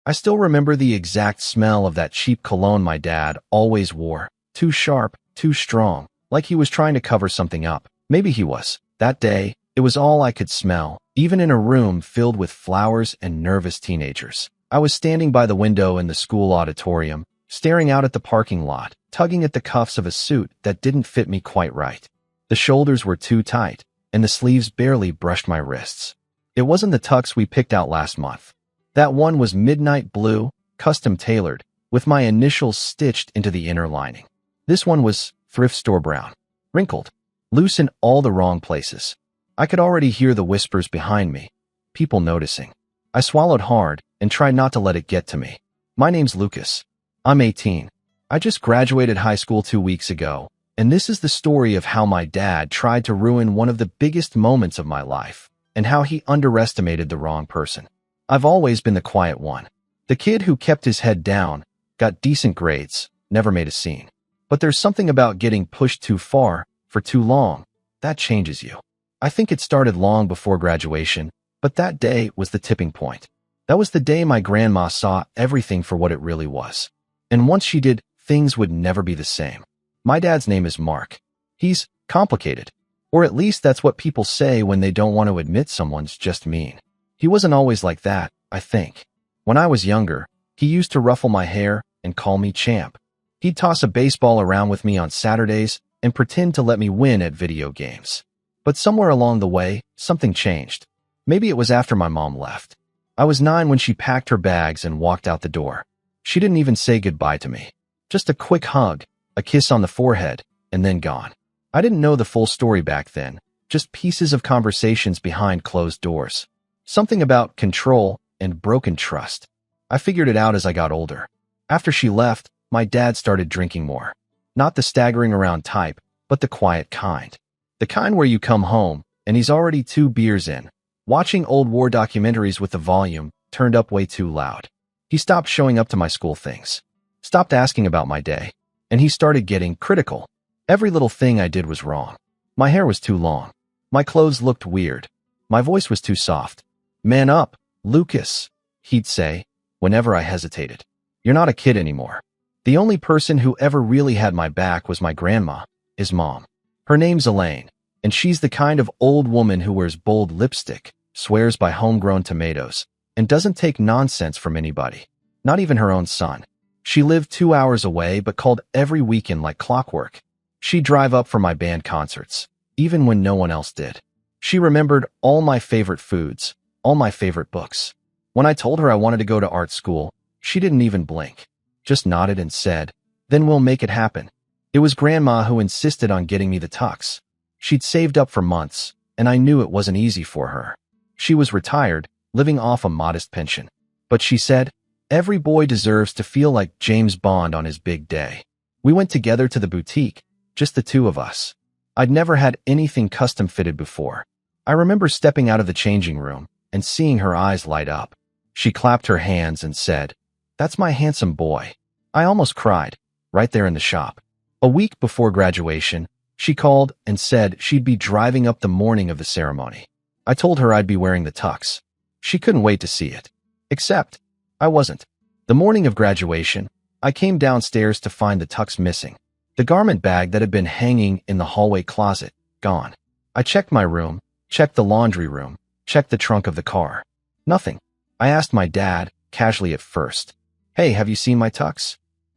I still remember the exact smell of that cheap cologne my dad always wore. Too sharp, too strong, like he was trying to cover something up. Maybe he was. That day, it was all I could smell, even in a room filled with flowers and nervous teenagers. I was standing by the window in the school auditorium, staring out at the parking lot, tugging at the cuffs of a suit that didn't fit me quite right. The shoulders were too tight, and the sleeves barely brushed my wrists. It wasn't the tux we picked out last month. That one was midnight blue, custom-tailored, with my initials stitched into the inner lining. This one was thrift store brown, wrinkled, loose in all the wrong places. I could already hear the whispers behind me, people noticing. I swallowed hard and tried not to let it get to me. My name's Lucas. I'm 18. I just graduated high school 2 weeks ago, and this is the story of how my dad tried to ruin one of the biggest moments of my life, and how he underestimated the wrong person. I've always been the quiet one. The kid who kept his head down, got decent grades, never made a scene. But there's something about getting pushed too far, for too long, that changes you. I think it started long before graduation, but that day was the tipping point. That was the day my grandma saw everything for what it really was. And once she did, things would never be the same. My dad's name is Mark. He's complicated. Or at least that's what people say when they don't want to admit someone's just mean. He wasn't always like that, I think. When I was younger, he used to ruffle my hair and call me champ. He'd toss a baseball around with me on Saturdays and pretend to let me win at video games. But somewhere along the way, something changed. Maybe it was after my mom left. I was 9 when she packed her bags and walked out the door. She didn't even say goodbye to me. Just a quick hug, a kiss on the forehead, and then gone. I didn't know the full story back then, just pieces of conversations behind closed doors. Something about control and broken trust. I figured it out as I got older. After she left, my dad started drinking more. Not the staggering around type, but the quiet kind. The kind where you come home, and he's already 2 beers in, watching old war documentaries with the volume turned up way too loud. He stopped showing up to my school things, stopped asking about my day, and he started getting critical. Every little thing I did was wrong. My hair was too long. My clothes looked weird. My voice was too soft. "Man up, Lucas," he'd say, whenever I hesitated. "You're not a kid anymore." The only person who ever really had my back was my grandma, his mom. Her name's Elaine, and she's the kind of old woman who wears bold lipstick, swears by homegrown tomatoes, and doesn't take nonsense from anybody, not even her own son. She lived 2 hours away but called every weekend like clockwork. She'd drive up for my band concerts, even when no one else did. She remembered all my favorite foods, all my favorite books. When I told her I wanted to go to art school, she didn't even blink, just nodded and said, "Then we'll make it happen." It was Grandma who insisted on getting me the tux. She'd saved up for months, and I knew it wasn't easy for her. She was retired, living off a modest pension. But she said, "Every boy deserves to feel like James Bond on his big day." We went together to the boutique, just the 2 of us. I'd never had anything custom-fitted before. I remember stepping out of the changing room and seeing her eyes light up. She clapped her hands and said, "That's my handsome boy." I almost cried, right there in the shop. A week before graduation, she called and said she'd be driving up the morning of the ceremony. I told her I'd be wearing the tux. She couldn't wait to see it. Except, I wasn't. The morning of graduation, I came downstairs to find the tux missing. The garment bag that had been hanging in the hallway closet, gone. I checked my room, checked the laundry room, checked the trunk of the car. Nothing. I asked my dad, casually at first, "Hey, have you seen my tux?"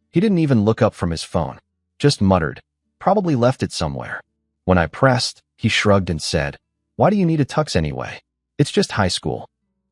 He didn't even look up from his phone, just muttered, "Probably left it somewhere." When I pressed, he shrugged and said, "Why do you need a tux anyway? It's just high school."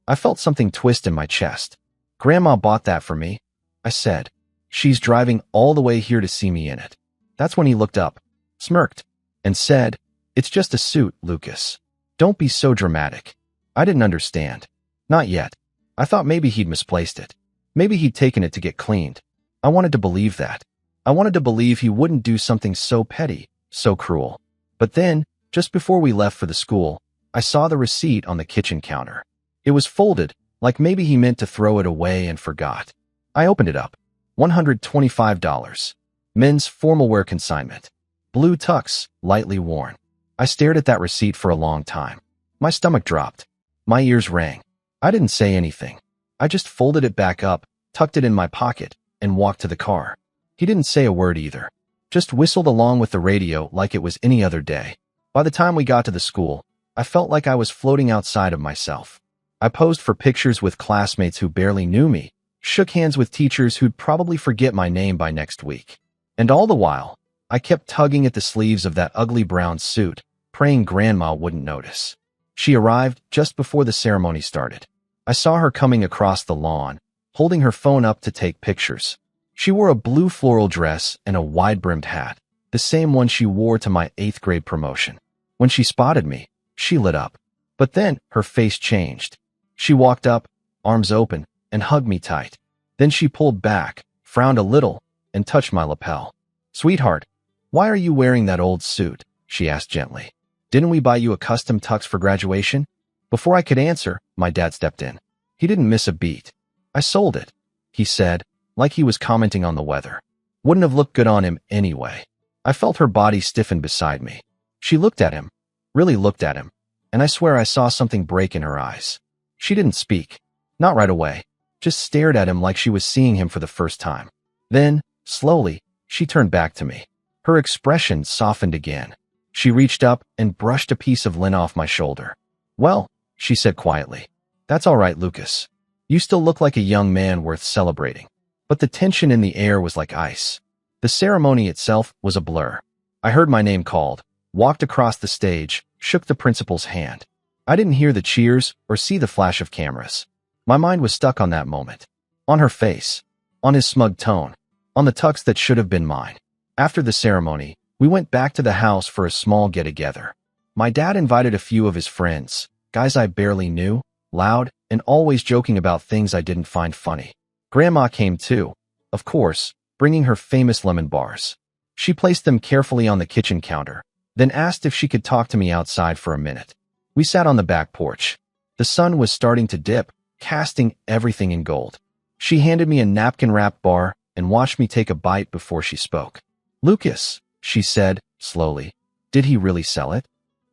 I felt something twist in my chest. "Grandma bought that for me," I said. "She's driving all the way here to see me in it." That's when he looked up, smirked, and said, "It's just a suit, Lucas. Don't be so dramatic." I didn't understand. Not yet. I thought maybe he'd misplaced it. Maybe he'd taken it to get cleaned. I wanted to believe that. I wanted to believe he wouldn't do something so petty, so cruel. But then, just before we left for the school, I saw the receipt on the kitchen counter. It was folded, like maybe he meant to throw it away and forgot. I opened it up. $125. Men's formal wear consignment. Blue tux, lightly worn. I stared at that receipt for a long time. My stomach dropped. My ears rang. I didn't say anything. I just folded it back up, tucked it in my pocket, and walked to the car. He didn't say a word either. Just whistled along with the radio like it was any other day. By the time we got to the school, I felt like I was floating outside of myself. I posed for pictures with classmates who barely knew me, shook hands with teachers who'd probably forget my name by next week. And all the while, I kept tugging at the sleeves of that ugly brown suit, praying Grandma wouldn't notice. She arrived just before the ceremony started. I saw her coming across the lawn, holding her phone up to take pictures. She wore a blue floral dress and a wide-brimmed hat, the same one she wore to my 8th grade promotion. When she spotted me, she lit up. But then her face changed. She walked up, arms open, and hugged me tight. Then she pulled back, frowned a little, and touched my lapel. "Sweetheart, why are you wearing that old suit?" she asked gently. "Didn't we buy you a custom tux for graduation?" Before I could answer, my dad stepped in. He didn't miss a beat. "I sold it," he said, like he was commenting on the weather. Wouldn't have looked good on him anyway. I felt her body stiffen beside me. She looked at him, really looked at him, and I swear I saw something break in her eyes. She didn't speak. Not right away. Just stared at him like she was seeing him for the first time. Then, slowly, she turned back to me. Her expression softened again. She reached up and brushed a piece of lint off my shoulder. "Well," she said quietly, "that's all right, Lucas. You still look like a young man worth celebrating." But the tension in the air was like ice. The ceremony itself was a blur. I heard my name called, walked across the stage, shook the principal's hand. I didn't hear the cheers or see the flash of cameras. My mind was stuck on that moment. On her face. On his smug tone. On the tux that should have been mine. After the ceremony, we went back to the house for a small get-together. My dad invited a few of his friends, guys I barely knew, loud, and always joking about things I didn't find funny. Grandma came too, of course, bringing her famous lemon bars. She placed them carefully on the kitchen counter, then asked if she could talk to me outside for a minute. We sat on the back porch. The sun was starting to dip, casting everything in gold. She handed me a napkin-wrapped bar and watched me take a bite before she spoke. "Lucas," she said, slowly, "did he really sell it?"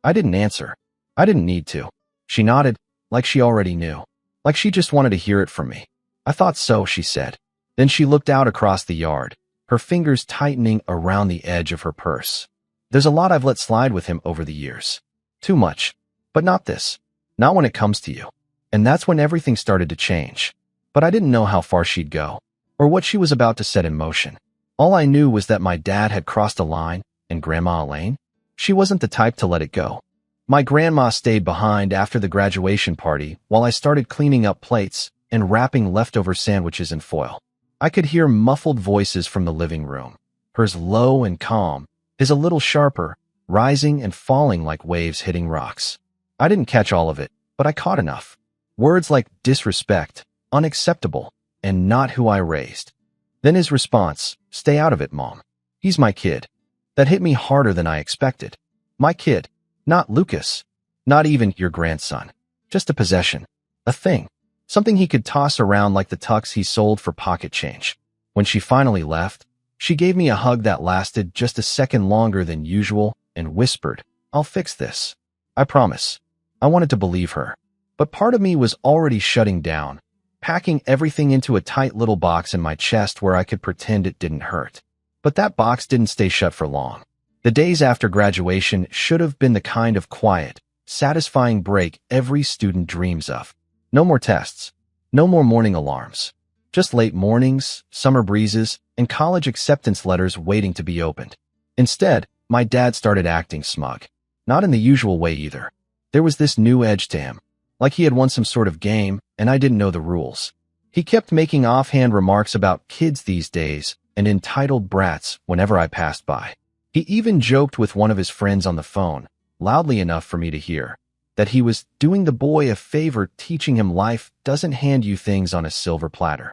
I didn't answer. I didn't need to. She nodded, like she already knew. Like she just wanted to hear it from me. "I thought so," she said. Then she looked out across the yard, her fingers tightening around the edge of her purse. "There's a lot I've let slide with him over the years. Too much. But not this. Not when it comes to you." And that's when everything started to change. But I didn't know how far she'd go, or what she was about to set in motion. All I knew was that my dad had crossed a line, and Grandma Elaine? She wasn't the type to let it go. My grandma stayed behind after the graduation party while I started cleaning up plates and wrapping leftover sandwiches in foil. I could hear muffled voices from the living room, hers low and calm, his a little sharper, rising and falling like waves hitting rocks. I didn't catch all of it, but I caught enough. Words like disrespect, unacceptable, and not who I raised. Then his response, "Stay out of it, Mom. He's my kid." That hit me harder than I expected. My kid. Not Lucas. Not even your grandson. Just a possession. A thing. Something he could toss around like the tux he sold for pocket change. When she finally left, she gave me a hug that lasted just a second longer than usual and whispered, "I'll fix this. I promise." I wanted to believe her. But part of me was already shutting down, packing everything into a tight little box in my chest where I could pretend it didn't hurt. But that box didn't stay shut for long. The days after graduation should have been the kind of quiet, satisfying break every student dreams of. No more tests. No more morning alarms. Just late mornings, summer breezes, and college acceptance letters waiting to be opened. Instead, my dad started acting smug. Not in the usual way either. There was this new edge to him. Like he had won some sort of game, and I didn't know the rules. He kept making offhand remarks about kids these days and entitled brats whenever I passed by. He even joked with one of his friends on the phone, loudly enough for me to hear, that he was doing the boy a favor teaching him life doesn't hand you things on a silver platter.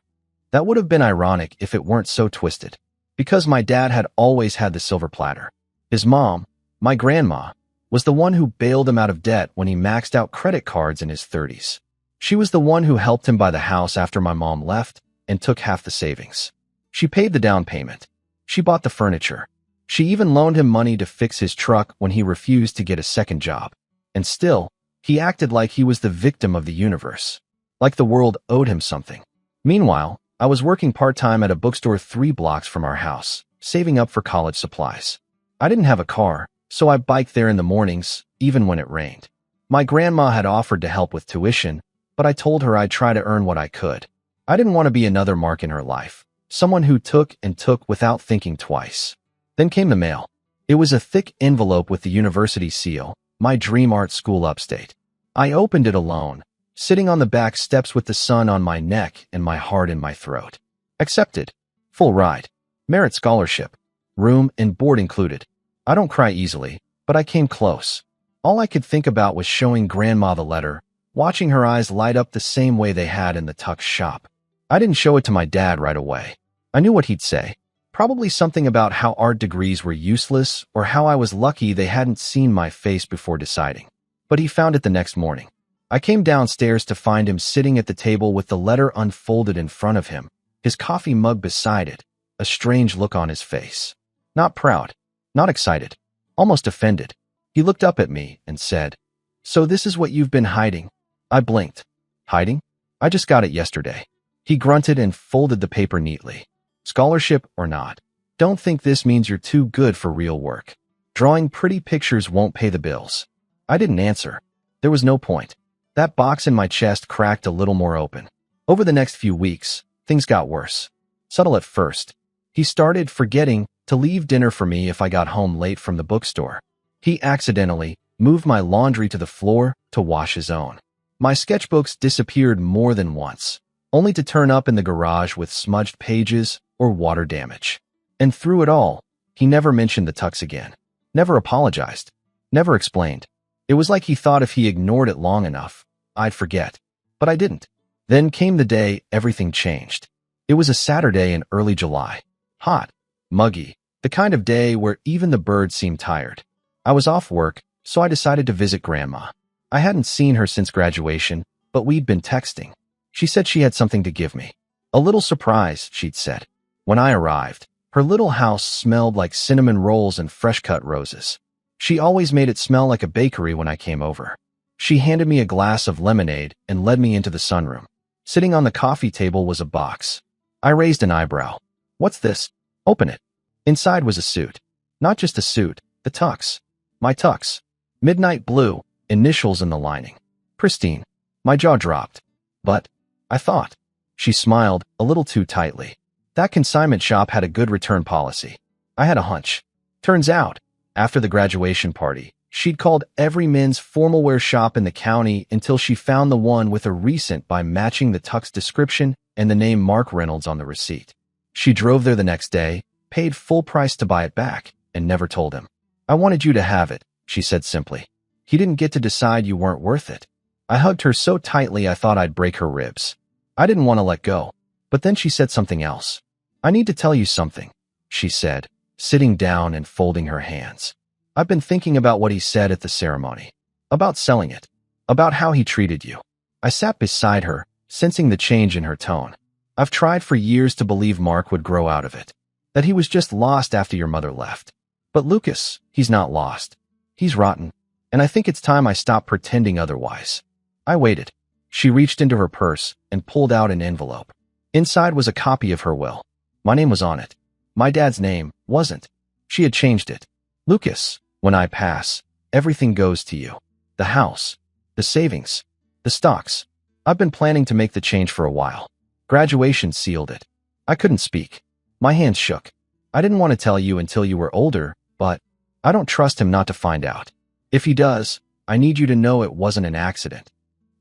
That would have been ironic if it weren't so twisted. Because my dad had always had the silver platter. His mom, my grandma, was the one who bailed him out of debt when he maxed out credit cards in his 30s. She was the one who helped him buy the house after my mom left and took half the savings. She paid the down payment. She bought the furniture. She even loaned him money to fix his truck when he refused to get a second job. And still, he acted like he was the victim of the universe. like the world owed him something. Meanwhile, I was working part-time at a bookstore 3 blocks from our house, saving up for college supplies. I didn't have a car, so I biked there in the mornings, even when it rained. My grandma had offered to help with tuition, but I told her I'd try to earn what I could. I didn't want to be another Mark in her life, someone who took and took without thinking twice. Then came the mail. It was a thick envelope with the university seal, my dream art school upstate. I opened it alone, sitting on the back steps with the sun on my neck and my heart in my throat. Accepted. Full ride. Merit scholarship. Room and board included. I don't cry easily, but I came close. All I could think about was showing Grandma the letter, watching her eyes light up the same way they had in the Tux shop. I didn't show it to my dad right away. I knew what he'd say. Probably something about how art degrees were useless or how I was lucky they hadn't seen my face before deciding. But he found it the next morning. I came downstairs to find him sitting at the table with the letter unfolded in front of him, his coffee mug beside it, a strange look on his face. Not proud, not excited, almost offended. He looked up at me and said, "So this is what you've been hiding?" I blinked. Hiding? I just got it yesterday. He grunted and folded the paper neatly. Scholarship or not, don't think this means you're too good for real work. Drawing pretty pictures won't pay the bills. I didn't answer. There was no point. That box in my chest cracked a little more open. Over the next few weeks, things got worse. Subtle at first. He started forgetting to leave dinner for me if I got home late from the bookstore. He accidentally moved my laundry to the floor to wash his own. My sketchbooks disappeared more than once, only to turn up in the garage with smudged pages or water damage. And through it all, he never mentioned the Tux again. Never apologized. Never explained. It was like he thought if he ignored it long enough, I'd forget. But I didn't. Then came the day everything changed. It was a Saturday in early July. Hot. Muggy. The kind of day where even the birds seemed tired. I was off work, so I decided to visit Grandma. I hadn't seen her since graduation, but we'd been texting. She said she had something to give me. A little surprise, she'd said. When I arrived, her little house smelled like cinnamon rolls and fresh-cut roses. She always made it smell like a bakery when I came over. She handed me a glass of lemonade and led me into the sunroom. Sitting on the coffee table was a box. I raised an eyebrow. "What's this?" "Open it." Inside was a suit. Not just a suit, the Tux. My Tux. Midnight blue, initials in the lining. Pristine. My jaw dropped. "But," I thought. She smiled, a little too tightly. That consignment shop had a good return policy. I had a hunch. Turns out, after the graduation party, she'd called every men's formal wear shop in the county until she found the one with a recent by matching the Tux description and the name Mark Reynolds on the receipt. She drove there the next day, paid full price to buy it back, and never told him. "I wanted you to have it," she said simply. "He didn't get to decide you weren't worth it." I hugged her so tightly I thought I'd break her ribs. I didn't want to let go, but then she said something else. "I need to tell you something," she said, sitting down and folding her hands. "I've been thinking about what he said at the ceremony. About selling it. About how he treated you." I sat beside her, sensing the change in her tone. "I've tried for years to believe Mark would grow out of it. That he was just lost after your mother left. But Lucas, he's not lost. He's rotten. And I think it's time I stopped pretending otherwise." I waited. She reached into her purse and pulled out an envelope. Inside was a copy of her will. My name was on it. My dad's name wasn't. She had changed it. "Lucas, when I pass, everything goes to you. The house, the savings, the stocks. I've been planning to make the change for a while. Graduation sealed it." I couldn't speak. My hands shook. "I didn't want to tell you until you were older, but I don't trust him not to find out. If he does, I need you to know it wasn't an accident."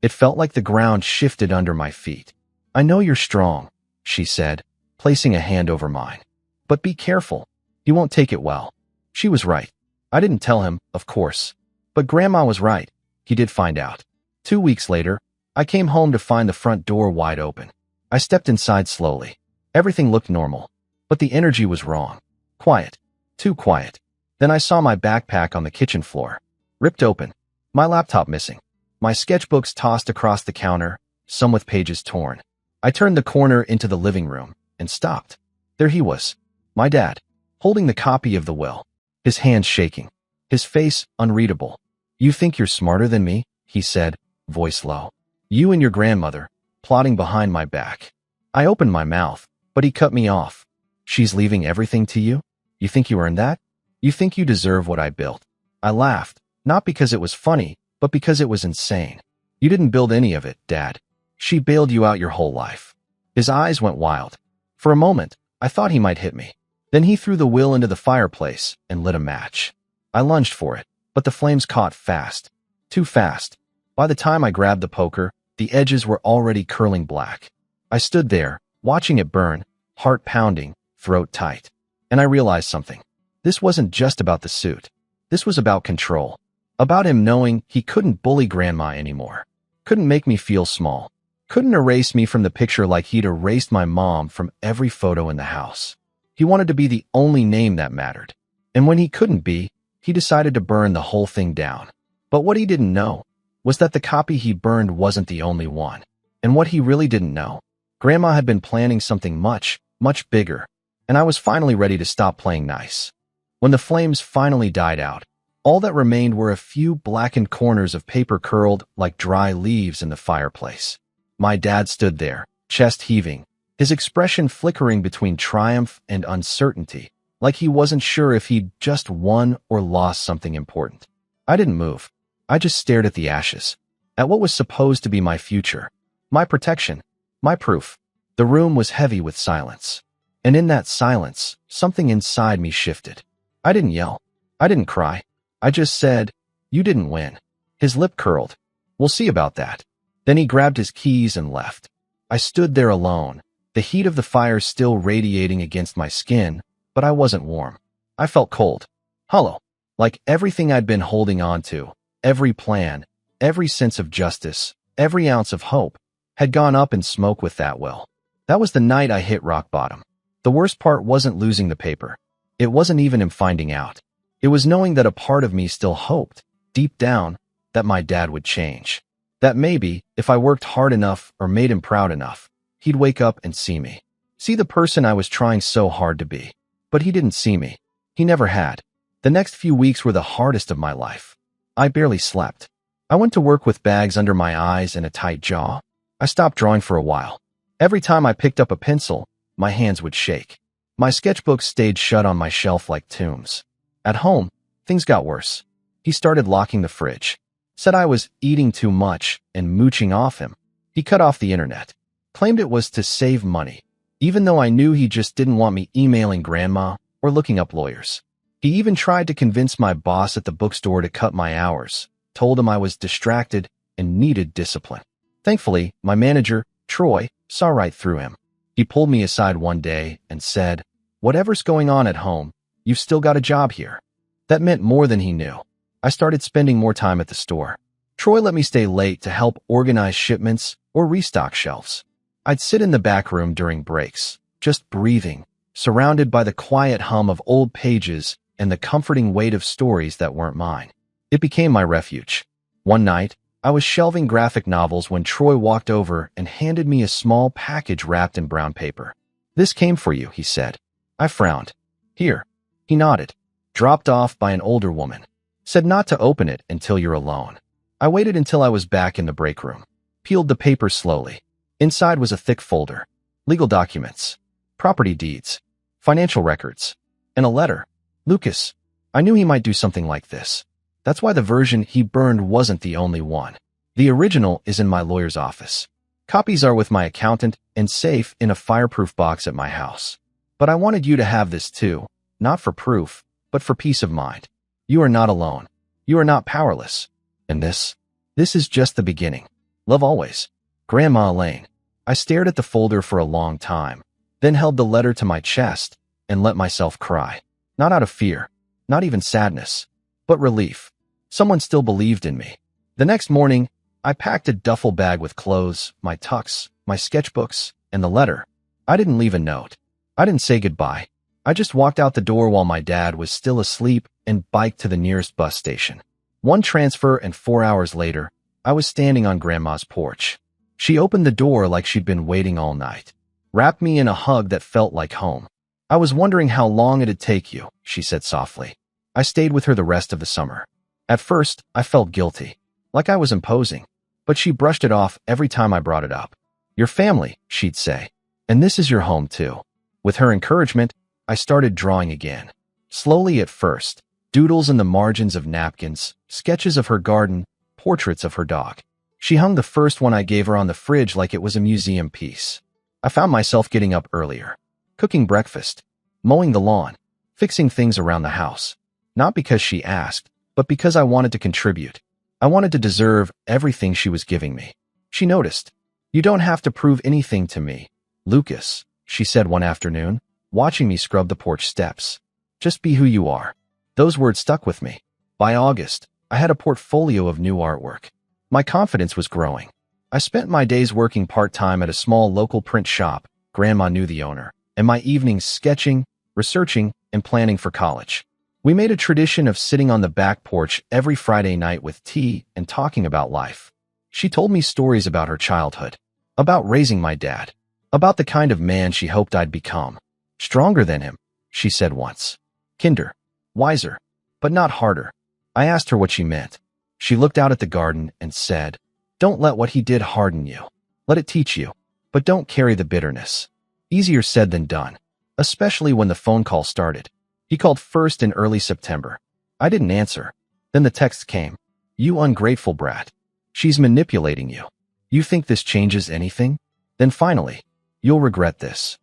It felt like the ground shifted under my feet. "I know you're strong," she said, placing a hand over mine. "But be careful. He won't take it well." She was right. I didn't tell him, of course. But Grandma was right. He did find out. 2 weeks later, I came home to find the front door wide open. I stepped inside slowly. Everything looked normal, but the energy was wrong. Quiet. Too quiet. Then I saw my backpack on the kitchen floor. Ripped open. My laptop missing. My sketchbooks tossed across the counter, some with pages torn. I turned the corner into the living room and stopped. There he was. My dad, holding the copy of the will. His hands shaking. His face unreadable. "You think you're smarter than me?" he said, voice low. "You and your grandmother, plotting behind my back. I opened my mouth, but he cut me off. She's leaving everything to you? You think you earned that? You think you deserve what I built? I laughed, not because it was funny, but because it was insane. You didn't build any of it, Dad. She bailed you out your whole life. His eyes went wild. For a moment, I thought he might hit me. Then he threw the will into the fireplace and lit a match. I lunged for it, but the flames caught fast. Too fast. By the time I grabbed the poker, the edges were already curling black. I stood there, watching it burn, heart pounding, throat tight. And I realized something. This wasn't just about the suit. This was about control. About him knowing he couldn't bully Grandma anymore. Couldn't make me feel small. Couldn't erase me from the picture like he'd erased my mom from every photo in the house. He wanted to be the only name that mattered. And when he couldn't be, he decided to burn the whole thing down. But what he didn't know was that the copy he burned wasn't the only one. And what he really didn't know, Grandma had been planning something much, much bigger, and I was finally ready to stop playing nice. When the flames finally died out, all that remained were a few blackened corners of paper curled like dry leaves in the fireplace. My dad stood there, chest heaving, his expression flickering between triumph and uncertainty, like he wasn't sure if he'd just won or lost something important. I didn't move. I just stared at the ashes, at what was supposed to be my future, my protection, my proof. The room was heavy with silence. And in that silence, something inside me shifted. I didn't yell. I didn't cry. I just said, "You didn't win." His lip curled. "We'll see about that." Then he grabbed his keys and left. I stood there alone, the heat of the fire still radiating against my skin, but I wasn't warm. I felt cold, hollow, like everything I'd been holding on to, every plan, every sense of justice, every ounce of hope, had gone up in smoke with that will. That was the night I hit rock bottom. The worst part wasn't losing the paper. It wasn't even him finding out. It was knowing that a part of me still hoped, deep down, that my dad would change. That maybe, if I worked hard enough or made him proud enough, he'd wake up and see me. See the person I was trying so hard to be. But he didn't see me. He never had. The next few weeks were the hardest of my life. I barely slept. I went to work with bags under my eyes and a tight jaw. I stopped drawing for a while. Every time I picked up a pencil, my hands would shake. My sketchbooks stayed shut on my shelf like tombs. At home, things got worse. He started locking the fridge. Said I was eating too much and mooching off him. He cut off the internet. Claimed it was to save money, even though I knew he just didn't want me emailing Grandma or looking up lawyers. He even tried to convince my boss at the bookstore to cut my hours, told him I was distracted and needed discipline. Thankfully, my manager, Troy, saw right through him. He pulled me aside one day and said, "Whatever's going on at home, you've still got a job here." That meant more than he knew. I started spending more time at the store. Troy let me stay late to help organize shipments or restock shelves. I'd sit in the back room during breaks, just breathing, surrounded by the quiet hum of old pages and the comforting weight of stories that weren't mine. It became my refuge. One night, I was shelving graphic novels when Troy walked over and handed me a small package wrapped in brown paper. "This came for you," he said. I frowned. "Here." He nodded. "Dropped off by an older woman. Said not to open it until you're alone." I waited until I was back in the break room. Peeled the paper slowly. Inside was a thick folder. Legal documents. Property deeds. Financial records. And a letter. "Lucas." I knew he might do something like this. That's why the version he burned wasn't the only one. The original is in my lawyer's office. Copies are with my accountant and safe in a fireproof box at my house. But I wanted you to have this too, not for proof, but for peace of mind. You are not alone. You are not powerless. And this is just the beginning. Love always. Grandma Elaine. I stared at the folder for a long time, then held the letter to my chest and let myself cry. Not out of fear, not even sadness, but relief. Someone still believed in me. The next morning, I packed a duffel bag with clothes, my tux, my sketchbooks, and the letter. I didn't leave a note. I didn't say goodbye. I just walked out the door while my dad was still asleep and biked to the nearest bus station. One transfer and 4 hours later, I was standing on Grandma's porch. She opened the door like she'd been waiting all night, wrapped me in a hug that felt like home. "I was wondering how long it'd take you," she said softly. I stayed with her the rest of the summer. At first, I felt guilty, like I was imposing, but she brushed it off every time I brought it up. Your family, she'd say. And this is your home too. With her encouragement, I started drawing again. Slowly at first, doodles in the margins of napkins, sketches of her garden, portraits of her dog. She hung the first one I gave her on the fridge like it was a museum piece. I found myself getting up earlier, cooking breakfast, mowing the lawn, fixing things around the house. Not because she asked, but because I wanted to contribute. I wanted to deserve everything she was giving me. She noticed. You don't have to prove anything to me, Lucas, she said one afternoon, watching me scrub the porch steps. Just be who you are. Those words stuck with me. By August, I had a portfolio of new artwork. My confidence was growing. I spent my days working part-time at a small local print shop, Grandma knew the owner, and my evenings sketching, researching, and planning for college. We made a tradition of sitting on the back porch every Friday night with tea and talking about life. She told me stories about her childhood, about raising my dad, about the kind of man she hoped I'd become. Stronger than him, she said once. Kinder, wiser, but not harder. I asked her what she meant. She looked out at the garden and said, "Don't let what he did harden you. Let it teach you, but don't carry the bitterness." Easier said than done, especially when the phone call started. He called first in early September. I didn't answer. Then the text came. "You ungrateful brat. She's manipulating you. You think this changes anything? Then finally, you'll regret this."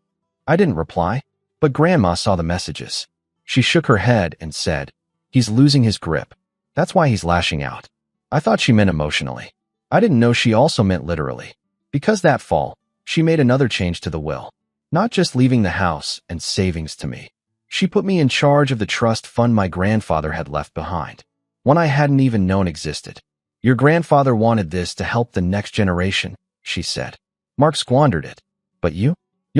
I didn't reply, but Grandma saw the messages. She shook her head and said, "He's losing his grip. That's why he's lashing out." I thought she meant emotionally. I didn't know she also meant literally. Because that fall, she made another change to the will. Not just leaving the house and savings to me. She put me in charge of the trust fund my grandfather had left behind. One I hadn't even known existed. "Your grandfather wanted this to help the next generation," she said. "Mark squandered it. But you'll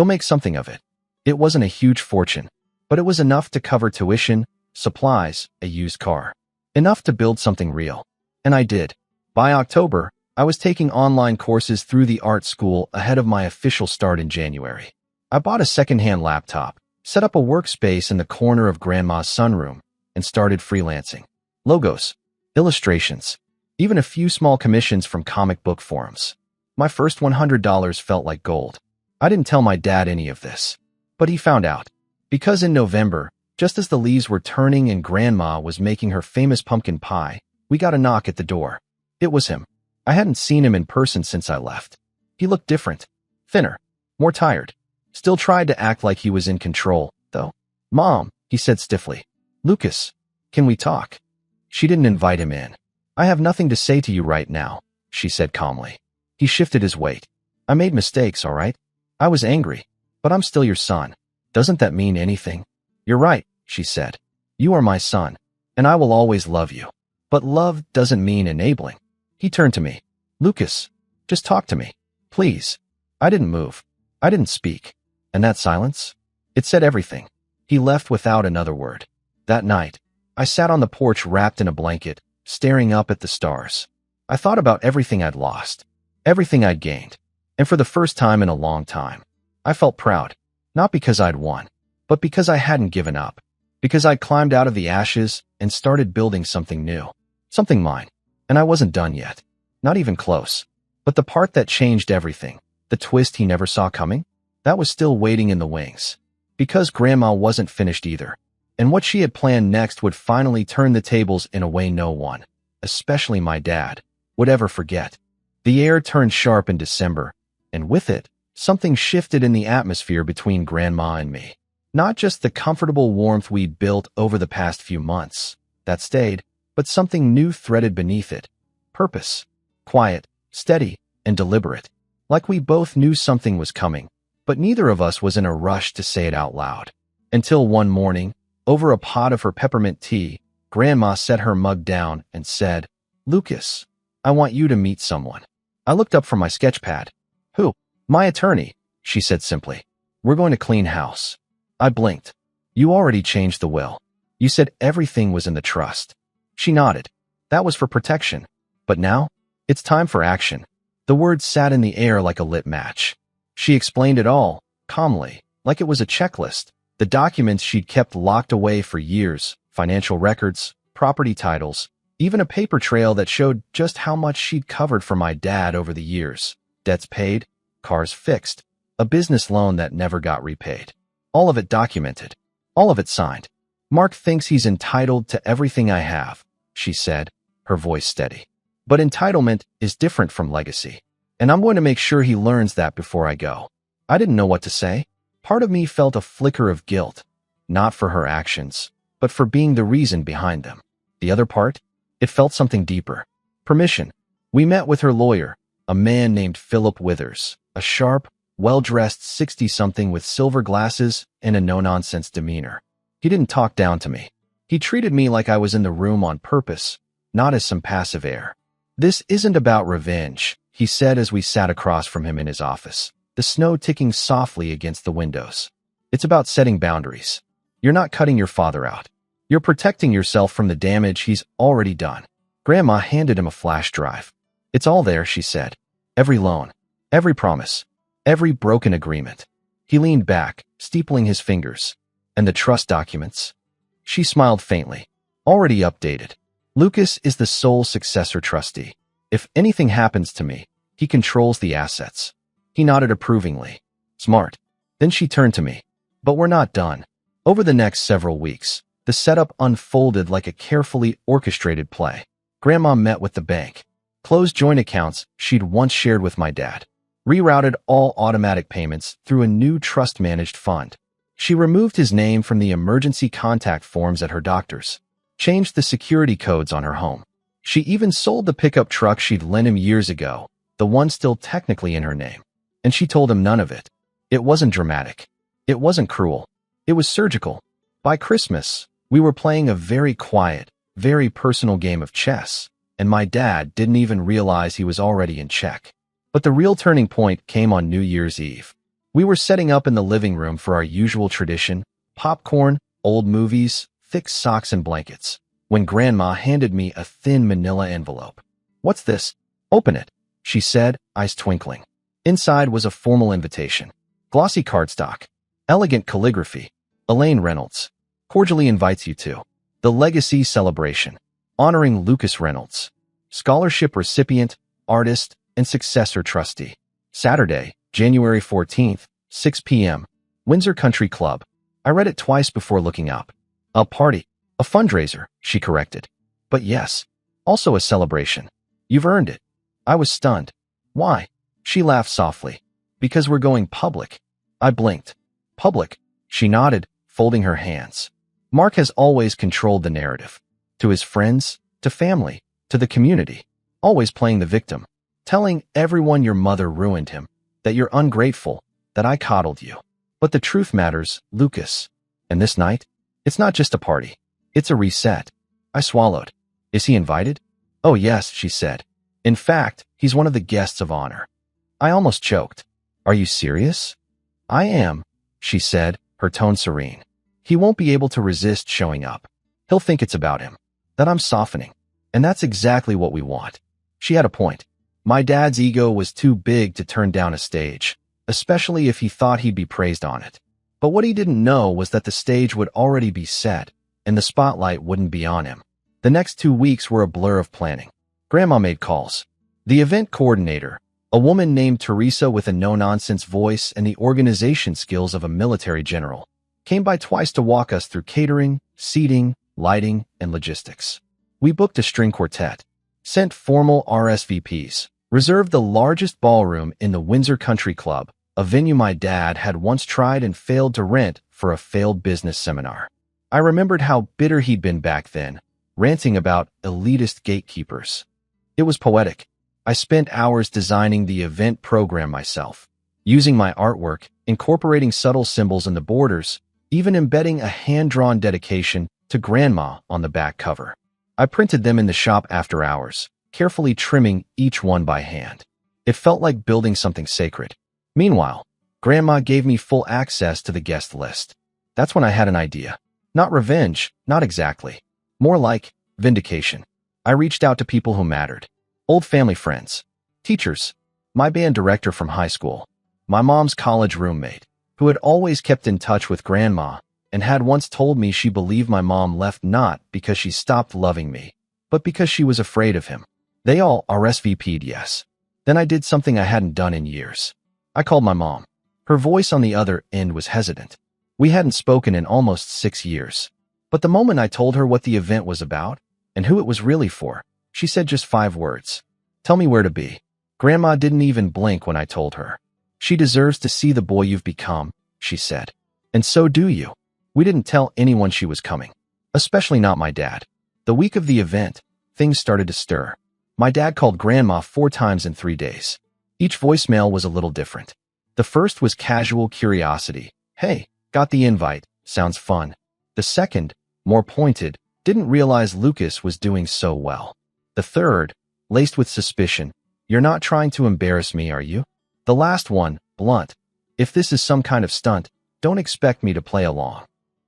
make something of it." It wasn't a huge fortune, but it was enough to cover tuition, supplies, a used car. Enough to build something real. And I did. By October, I was taking online courses through the art school ahead of my official start in January. I bought a secondhand laptop, set up a workspace in the corner of Grandma's sunroom, and started freelancing. Logos, illustrations, even a few small commissions from comic book forums. My first $100 felt like gold. I didn't tell my dad any of this, but he found out. Because in November, just as the leaves were turning and Grandma was making her famous pumpkin pie, we got a knock at the door. It was him. I hadn't seen him in person since I left. He looked different, thinner, more tired. Still tried to act like he was in control, though. "Mom," he said stiffly. "Lucas, can we talk?" She didn't invite him in. "I have nothing to say to you right now," she said calmly. He shifted his weight. "I made mistakes, all right? I was angry, but I'm still your son. Doesn't that mean anything?" "You're right," she said. "You are my son, and I will always love you. But love doesn't mean enabling." He turned to me. "Lucas, just talk to me, please." I didn't move. I didn't speak. And that silence? It said everything. He left without another word. That night, I sat on the porch wrapped in a blanket, staring up at the stars. I thought about everything I'd lost, everything I'd gained, and for the first time in a long time, I felt proud, not because I'd won, but because I hadn't given up, because I'd climbed out of the ashes and started building something new, something mine, and I wasn't done yet, not even close. But the part that changed everything, the twist he never saw coming, that was still waiting in the wings. Because Grandma wasn't finished either, and what she had planned next would finally turn the tables in a way no one, especially my dad, would ever forget. The air turned sharp in December, and with it, something shifted in the atmosphere between Grandma and me. Not just the comfortable warmth we'd built over the past few months, that stayed, but something new threaded beneath it. Purpose. Quiet, steady, and deliberate. Like we both knew something was coming, but neither of us was in a rush to say it out loud. Until one morning, over a pot of her peppermint tea, Grandma set her mug down and said, "Lucas, I want you to meet someone." I looked up from my sketch pad. "Who?" "My attorney," she said simply. "We're going to clean house." I blinked. "You already changed the will. You said everything was in the trust." She nodded. "That was for protection. But now, it's time for action." The words sat in the air like a lit match. She explained it all, calmly, like it was a checklist. The documents she'd kept locked away for years, financial records, property titles, even a paper trail that showed just how much she'd covered for my dad over the years. Debts paid, cars fixed, a business loan that never got repaid. All of it documented. All of it signed. Mark thinks he's entitled to everything I have, she said, her voice steady. But entitlement is different from legacy. And I'm going to make sure he learns that before I go. I didn't know what to say. Part of me felt a flicker of guilt, not for her actions, but for being the reason behind them. The other part? It felt something deeper. Permission. We met with her lawyer, a man named Philip Withers, a sharp, well-dressed 60-something with silver glasses and a no-nonsense demeanor. He didn't talk down to me. He treated me like I was in the room on purpose, not as some passive heir. This isn't about revenge, he said as we sat across from him in his office, the snow ticking softly against the windows. It's about setting boundaries. You're not cutting your father out. You're protecting yourself from the damage he's already done. Grandma handed him a flash drive. It's all there, she said. Every loan, every promise, every broken agreement. He leaned back, steepling his fingers. And the trust documents? She smiled faintly. Already updated. Lucas is the sole successor trustee. If anything happens to me, he controls the assets. He nodded approvingly. Smart. Then she turned to me. But we're not done. Over the next several weeks, the setup unfolded like a carefully orchestrated play. Grandma met with the bank. Closed joint accounts she'd once shared with my dad. Rerouted all automatic payments through a new trust-managed fund. She removed his name from the emergency contact forms at her doctor's. Changed the security codes on her home. She even sold the pickup truck she'd lent him years ago, the one still technically in her name. And she told him none of it. It wasn't dramatic. It wasn't cruel. It was surgical. By Christmas, we were playing a very quiet, very personal game of chess, and my dad didn't even realize he was already in check. But the real turning point came on New Year's Eve. We were setting up in the living room for our usual tradition, popcorn, old movies, thick socks and blankets, when Grandma handed me a thin manila envelope. What's this? Open it, she said, eyes twinkling. Inside was a formal invitation. Glossy cardstock. Elegant calligraphy. Elaine Reynolds. Cordially invites you to the Legacy Celebration, honoring Lucas Reynolds, scholarship recipient, artist, and successor trustee. Saturday, January 14th, 6 p.m., Windsor Country Club. I read it twice before looking up. A party. A fundraiser, she corrected. But yes, also a celebration. You've earned it. I was stunned. Why? She laughed softly. Because we're going public. I blinked. Public. She nodded, folding her hands. Mark has always controlled the narrative. To his friends, to family, to the community. Always playing the victim. Telling everyone your mother ruined him. That you're ungrateful. That I coddled you. But the truth matters, Lucas. And this night? It's not just a party. It's a reset. I swallowed. Is he invited? Oh yes, she said. In fact, he's one of the guests of honor. I almost choked. Are you serious? I am, she said, her tone serene. He won't be able to resist showing up. He'll think it's about him. That I'm softening. And that's exactly what we want. She had a point. My dad's ego was too big to turn down a stage, especially if he thought he'd be praised on it. But what he didn't know was that the stage would already be set, and the spotlight wouldn't be on him. The next 2 weeks were a blur of planning. Grandma made calls. The event coordinator, a woman named Teresa with a no-nonsense voice and the organization skills of a military general, came by twice to walk us through catering, seating, lighting, and logistics. We booked a string quartet, sent formal RSVPs, reserved the largest ballroom in the Windsor Country Club, a venue my dad had once tried and failed to rent for a failed business seminar. I remembered how bitter he'd been back then, ranting about elitist gatekeepers. It was poetic. I spent hours designing the event program myself, using my artwork, incorporating subtle symbols in the borders, even embedding a hand-drawn dedication to Grandma on the back cover. I printed them in the shop after hours, carefully trimming each one by hand. It felt like building something sacred. Meanwhile, Grandma gave me full access to the guest list. That's when I had an idea. Not revenge, not exactly. More like vindication. I reached out to people who mattered. Old family friends. Teachers. My band director from high school. My mom's college roommate, who had always kept in touch with Grandma and had once told me she believed my mom left not because she stopped loving me, but because she was afraid of him. They all RSVP'd yes. Then I did something I hadn't done in years. I called my mom. Her voice on the other end was hesitant. We hadn't spoken in almost 6 years. But the moment I told her what the event was about and who it was really for, she said just 5 words. Tell me where to be. Grandma didn't even blink when I told her. She deserves to see the boy you've become, she said. And so do you. We didn't tell anyone she was coming, especially not my dad. The week of the event, things started to stir. My dad called Grandma 4 times in 3 days. Each voicemail was a little different. The first was casual curiosity. Hey, got the invite. Sounds fun. The second, more pointed, didn't realize Lucas was doing so well. The third, laced with suspicion. You're not trying to embarrass me, are you? The last one, blunt. If this is some kind of stunt, don't expect me to play along.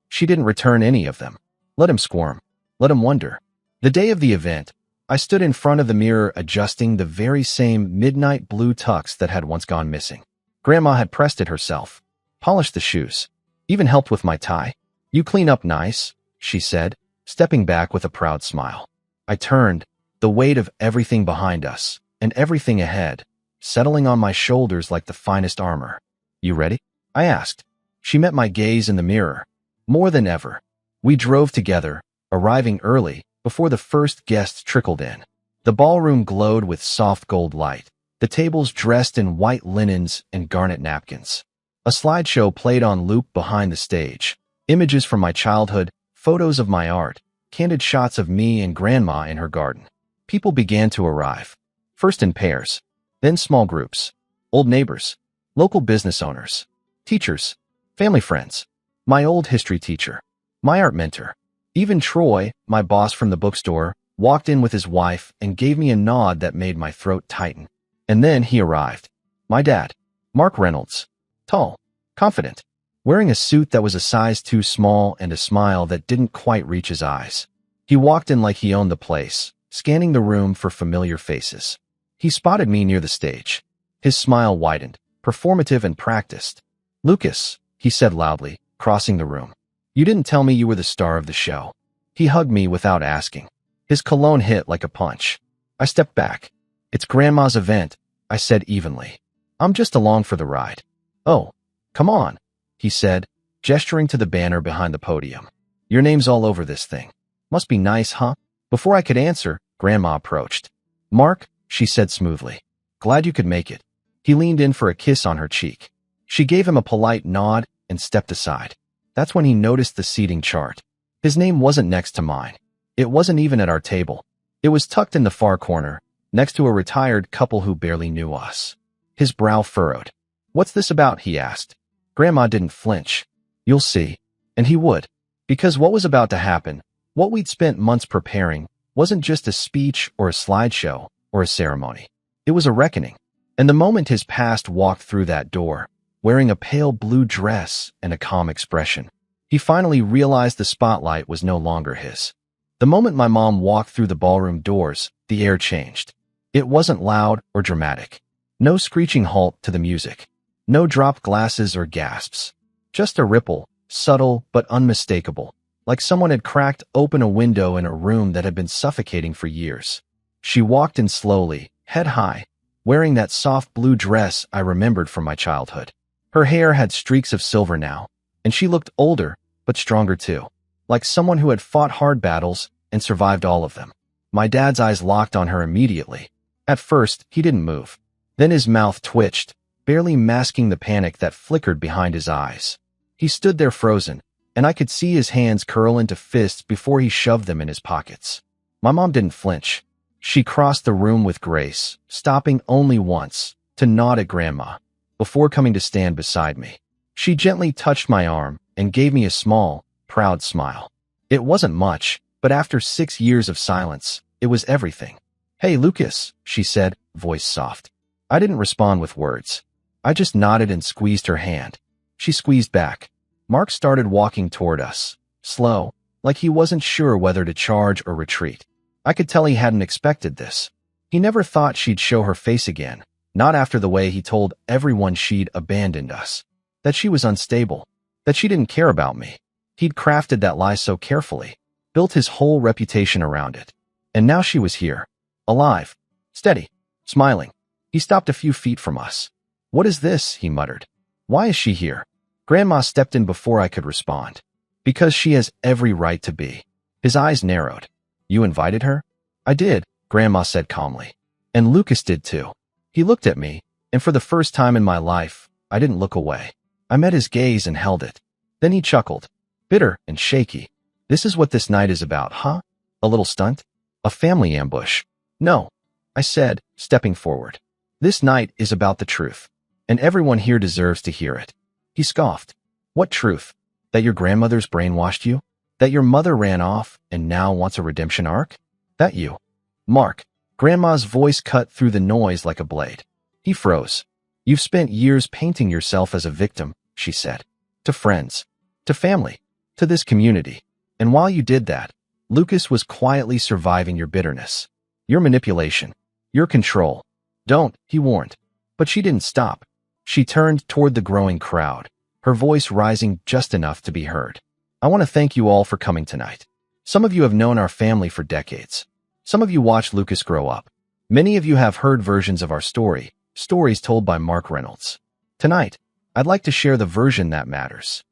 She didn't return any of them. Let him squirm. Let him wonder. The day of the event, I stood in front of the mirror adjusting the very same midnight blue tux that had once gone missing. Grandma had pressed it herself, polished the shoes, even helped with my tie. You clean up nice, she said, stepping back with a proud smile. I turned, the weight of everything behind us and everything ahead, settling on my shoulders like the finest armor. You ready? I asked. She met my gaze in the mirror. More than ever. We drove together, arriving early, before the first guest trickled in. The ballroom glowed with soft gold light, the tables dressed in white linens and garnet napkins. A slideshow played on loop behind the stage. Images from my childhood, photos of my art, candid shots of me and Grandma in her garden. People began to arrive. First in pairs, then small groups. Old neighbors, local business owners, teachers, family friends, my old history teacher, my art mentor. Even Troy, my boss from the bookstore, walked in with his wife and gave me a nod that made my throat tighten. And then he arrived. My dad, Mark Reynolds. Tall, confident, wearing a suit that was a size too small and a smile that didn't quite reach his eyes. He walked in like he owned the place, scanning the room for familiar faces. He spotted me near the stage. His smile widened, performative and practiced. Lucas, he said loudly, crossing the room. You didn't tell me you were the star of the show. He hugged me without asking. His cologne hit like a punch. I stepped back. It's Grandma's event, I said evenly. I'm just along for the ride. Oh, come on, he said, gesturing to the banner behind the podium. Your name's all over this thing. Must be nice, huh? Before I could answer, Grandma approached. Mark, she said smoothly. Glad you could make it. He leaned in for a kiss on her cheek. She gave him a polite nod and stepped aside. That's when he noticed the seating chart. His name wasn't next to mine. It wasn't even at our table. It was tucked in the far corner, next to a retired couple who barely knew us. His brow furrowed. What's this about? He asked. Grandma didn't flinch. You'll see. And he would. Because what was about to happen, what we'd spent months preparing, wasn't just a speech or a slideshow or a ceremony. It was a reckoning. And the moment his past walked through that door, wearing a pale blue dress and a calm expression, he finally realized the spotlight was no longer his. The moment my mom walked through the ballroom doors, the air changed. It wasn't loud or dramatic. No screeching halt to the music. No dropped glasses or gasps. Just a ripple, subtle but unmistakable, like someone had cracked open a window in a room that had been suffocating for years. She walked in slowly, head high, wearing that soft blue dress I remembered from my childhood. Her hair had streaks of silver now, and she looked older, but stronger too, like someone who had fought hard battles and survived all of them. My dad's eyes locked on her immediately. At first, he didn't move. Then his mouth twitched, barely masking the panic that flickered behind his eyes. He stood there frozen, and I could see his hands curl into fists before he shoved them in his pockets. My mom didn't flinch. She crossed the room with grace, stopping only once, to nod at Grandma, before coming to stand beside me. She gently touched my arm and gave me a small, proud smile. It wasn't much, but after 6 years of silence, it was everything. Hey, Lucas, she said, voice soft. I didn't respond with words. I just nodded and squeezed her hand. She squeezed back. Mark started walking toward us, slow, like he wasn't sure whether to charge or retreat. I could tell he hadn't expected this. He never thought she'd show her face again, not after the way he told everyone she'd abandoned us, that she was unstable, that she didn't care about me. He'd crafted that lie so carefully, built his whole reputation around it. And now she was here, alive, steady, smiling. He stopped a few feet from us. "What is this?" he muttered. "Why is she here?" Grandma stepped in before I could respond. "Because she has every right to be." His eyes narrowed. "You invited her?" "I did," Grandma said calmly. "And Lucas did too." He looked at me, and for the first time in my life, I didn't look away. I met his gaze and held it. Then he chuckled, bitter and shaky. "This is what this night is about, huh? A little stunt? A family ambush?" "No," I said, stepping forward. "This night is about the truth, and everyone here deserves to hear it." He scoffed. "What truth? That your grandmother's brainwashed you? That your mother ran off and now wants a redemption arc? That you?" "Mark." Grandma's voice cut through the noise like a blade. He froze. "You've spent years painting yourself as a victim," she said. "To friends, to family, to this community. And while you did that, Lucas was quietly surviving your bitterness, your manipulation, your control. Don't," he warned. But she didn't stop. She turned toward the growing crowd, her voice rising just enough to be heard. "I want to thank you all for coming tonight. Some of you have known our family for decades. Some of you watched Lucas grow up. Many of you have heard versions of our story, stories told by Mark Reynolds. Tonight, I'd like to share the version that matters."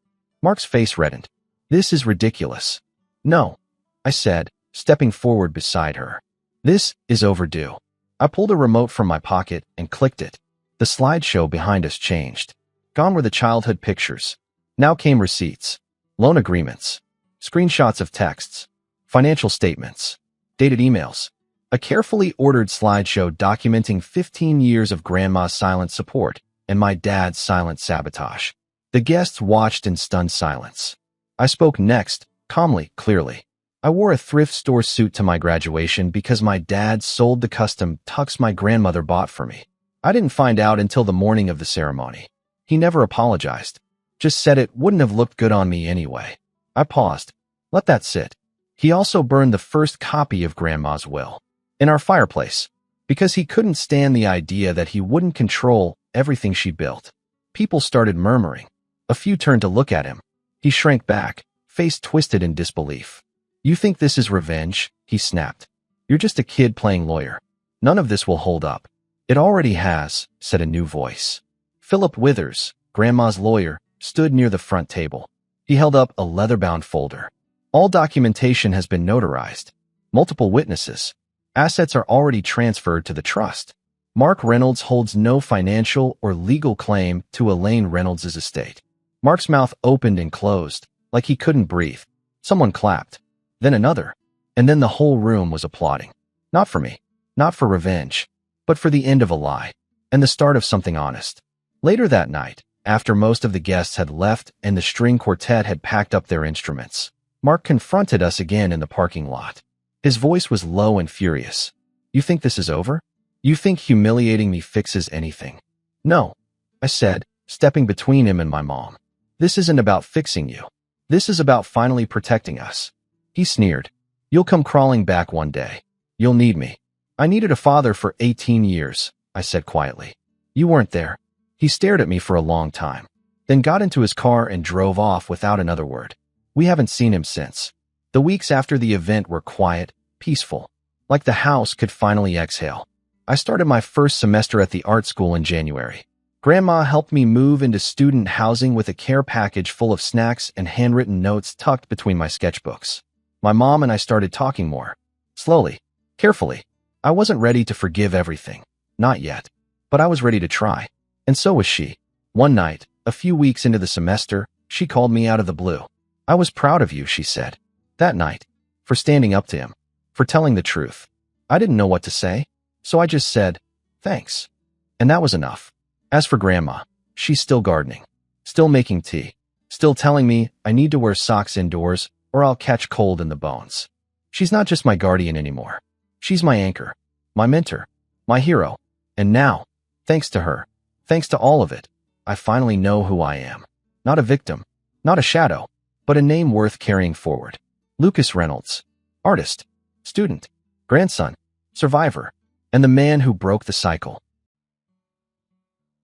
Mark's face reddened. "This is ridiculous." "No," I said, stepping forward beside her. "This is overdue." I pulled a remote from my pocket and clicked it. The slideshow behind us changed. Gone were the childhood pictures. Now came receipts, loan agreements, screenshots of texts, financial statements, dated emails. A carefully ordered slideshow documenting 15 years of Grandma's silent support and my dad's silent sabotage. The guests watched in stunned silence. I spoke next, calmly, clearly. "I wore a thrift store suit to my graduation because my dad sold the custom tux my grandmother bought for me. I didn't find out until the morning of the ceremony. He never apologized. Just said it wouldn't have looked good on me anyway." I paused. "Let that sit." He also burned the first copy of Grandma's will in our fireplace because he couldn't stand the idea that he wouldn't control everything she built. People started murmuring. A few turned to look at him. He shrank back, face twisted in disbelief. "You think this is revenge?" he snapped. "You're just a kid playing lawyer. None of this will hold up." "It already has," said a new voice. Philip Withers, Grandma's lawyer, stood near the front table. He held up a leather-bound folder. "All documentation has been notarized. Multiple witnesses. Assets are already transferred to the trust. Mark Reynolds holds no financial or legal claim to Elaine Reynolds' estate." Mark's mouth opened and closed, like he couldn't breathe. Someone clapped. Then another. And then the whole room was applauding. Not for me. Not for revenge. But for the end of a lie. And the start of something honest. Later that night, after most of the guests had left and the string quartet had packed up their instruments, Mark confronted us again in the parking lot. His voice was low and furious. "You think this is over? You think humiliating me fixes anything?" "No," I said, stepping between him and my mom. "This isn't about fixing you. This is about finally protecting us." He sneered. "You'll come crawling back one day. You'll need me." "I needed a father for 18 years, I said quietly. "You weren't there." He stared at me for a long time, then got into his car and drove off without another word. We haven't seen him since. The weeks after the event were quiet, peaceful, like the house could finally exhale. I started my first semester at the art school in January. Grandma helped me move into student housing with a care package full of snacks and handwritten notes tucked between my sketchbooks. My mom and I started talking more. Slowly, carefully. I wasn't ready to forgive everything. Not yet. But I was ready to try. And so was she. One night, a few weeks into the semester, she called me out of the blue. "I was proud of you," she said. That night. For standing up to him. For telling the truth. I didn't know what to say. So I just said, "Thanks." And that was enough. As for Grandma, she's still gardening. Still making tea. Still telling me I need to wear socks indoors or I'll catch cold in the bones. She's not just my guardian anymore. She's my anchor. My mentor. My hero. And now, thanks to her, thanks to all of it, I finally know who I am. Not a victim. Not a shadow. But a name worth carrying forward. Lucas Reynolds. Artist. Student. Grandson. Survivor. And the man who broke the cycle.